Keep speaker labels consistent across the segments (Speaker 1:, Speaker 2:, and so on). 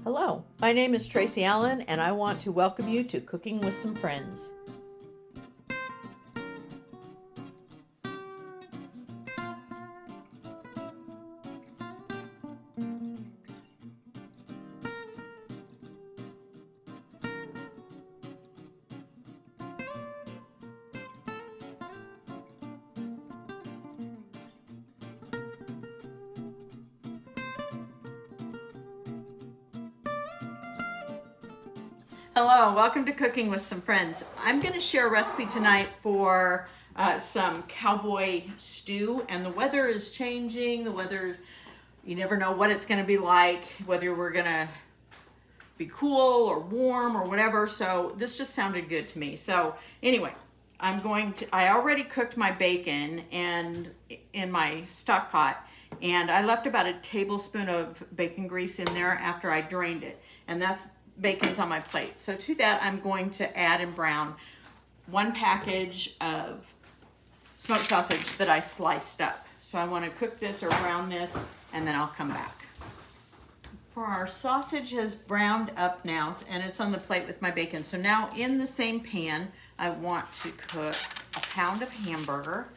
Speaker 1: Hello, my name is Tracy Allen, and I want to welcome you to Cooking with Some Friends. Hello, welcome to Cooking with Some Friends. I'm going to share a recipe tonight for some cowboy stew, and the weather is changing. You never know what it's going to be like, whether we're going to be cool or warm or whatever, so this just sounded good to me. So anyway, I already cooked my bacon and in my stock pot, and I left about a tablespoon of bacon grease in there after I drained it, and bacon's on my plate. So to that, I'm going to add and brown 1 package of smoked sausage that I sliced up. So I want to cook this or brown this, and then I'll come back. For our sausage has browned up now, and it's on the plate with my bacon. So now in the same pan, I want to cook a pound of hamburger.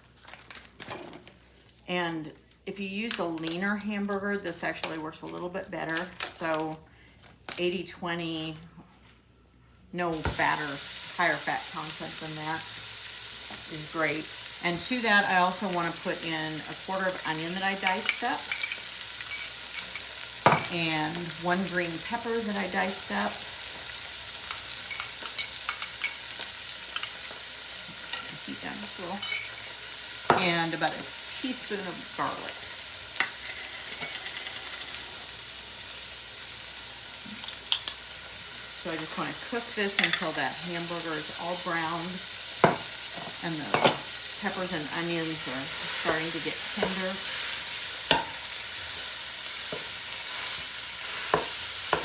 Speaker 1: And if you use a leaner hamburger, this actually works a little bit better. So 80-20, no fat or higher fat content than that is great. And to that, I also want to put in a quarter of onion that I diced up, and 1 green pepper that I diced up, heat down just a little, and about a teaspoon of garlic. So I just want to cook this until that hamburger is all browned and the peppers and onions are starting to get tender.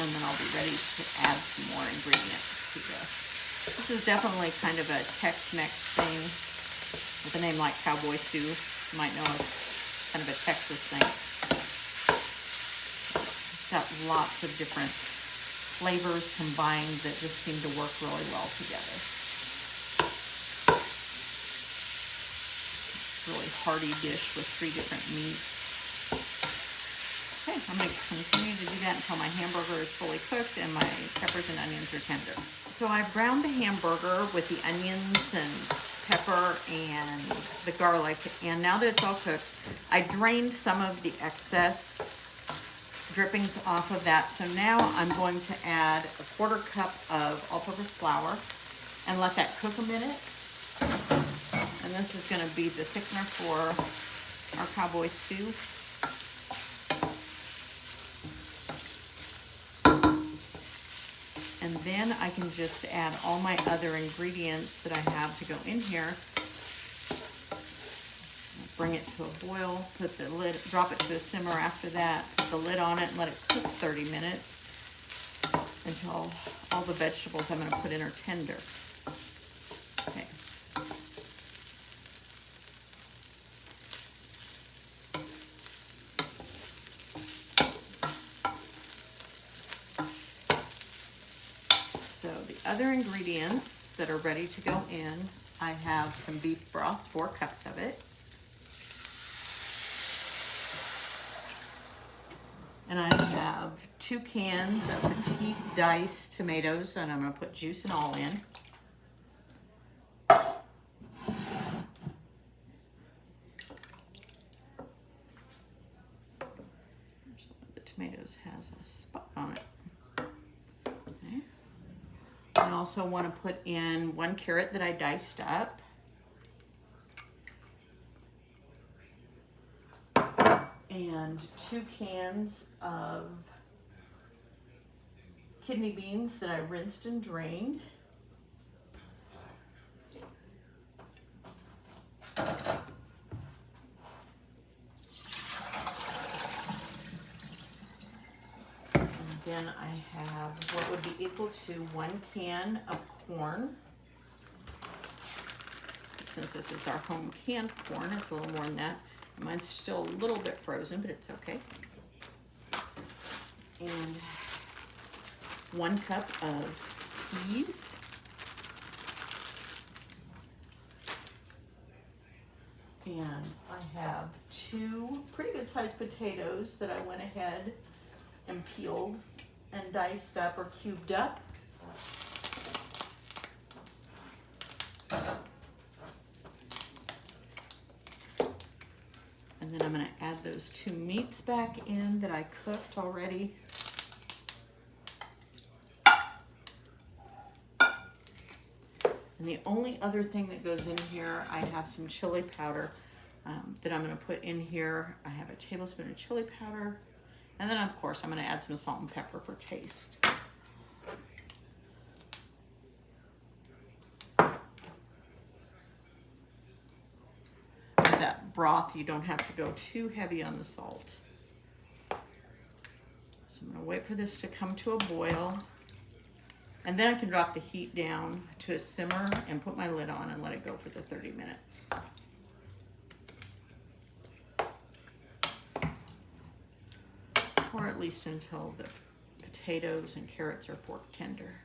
Speaker 1: And then I'll be ready to add some more ingredients to this. This is definitely kind of a Tex-Mex thing with a name like Cowboy Stew. You might know it's kind of a Texas thing. It's got lots of different flavors combined that just seem to work really well together. Really hearty dish with 3 different meats. Okay, I'm going to continue to do that until my hamburger is fully cooked and my peppers and onions are tender. So I browned the hamburger with the onions and pepper and the garlic, and now that it's all cooked, I drained some of the excess drippings off of that. So now I'm going to add a 1/4 cup of all-purpose flour and let that cook a minute. And this is going to be the thickener for our cowboy stew. And then I can just add all my other ingredients that I have to go in here. Bring it to a boil, put the lid, drop it to a simmer after that, put the lid on it and let it cook 30 minutes until all the vegetables I'm going to put in are tender. Okay. So the other ingredients that are ready to go in, I have some beef broth, 4 cups of it. And I have 2 cans of petite diced tomatoes, and I'm going to put juice and all in. The tomatoes has a spot on it. Okay. I also want to put in 1 carrot that I diced up. And 2 cans of kidney beans that I rinsed and drained. And then I have what would be equal to 1 can of corn. Since this is our home canned corn, it's a little more than that. Mine's still a little bit frozen, but it's okay. And 1 cup of peas. And I have 2 pretty good sized potatoes that I went ahead and peeled and diced up or cubed up. And then I'm going to add those 2 meats back in that I cooked already. And the only other thing that goes in here, I have some chili powder that I'm going to put in here. I have a tablespoon of chili powder. And then, of course, I'm going to add some salt and pepper for taste. With that broth, you don't have to go too heavy on the salt. So I'm going to wait for this to come to a boil. And then I can drop the heat down to a simmer and put my lid on and let it go for the 30 minutes. Or at least until the potatoes and carrots are fork tender.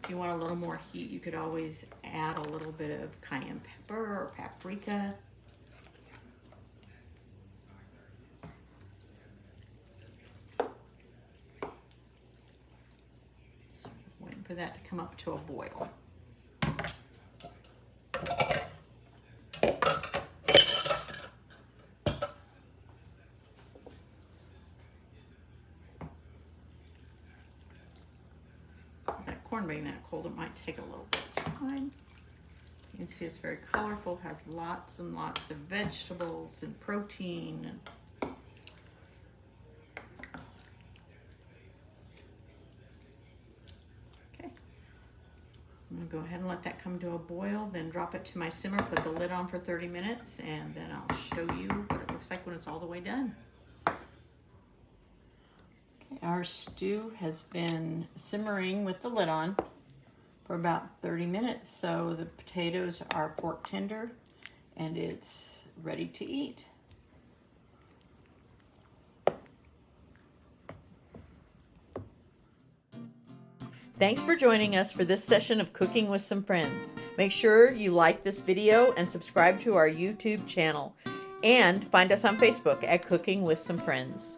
Speaker 1: If you want a little more heat, you could always add a little bit of cayenne pepper or paprika. So waiting for that to come up to a boil. Corn being that cold, it might take a little bit of time. You can see it's very colorful, has lots and lots of vegetables and protein. Okay, I'm gonna go ahead and let that come to a boil, then drop it to my simmer, put the lid on for 30 minutes, and then I'll show you what it looks like when it's all the way done. Our stew has been simmering with the lid on for about 30 minutes, so the potatoes are fork tender and it's ready to eat. Thanks for joining us for this session of Cooking with Some Friends. Make sure you like this video and subscribe to our YouTube channel, and find us on Facebook at Cooking with Some Friends.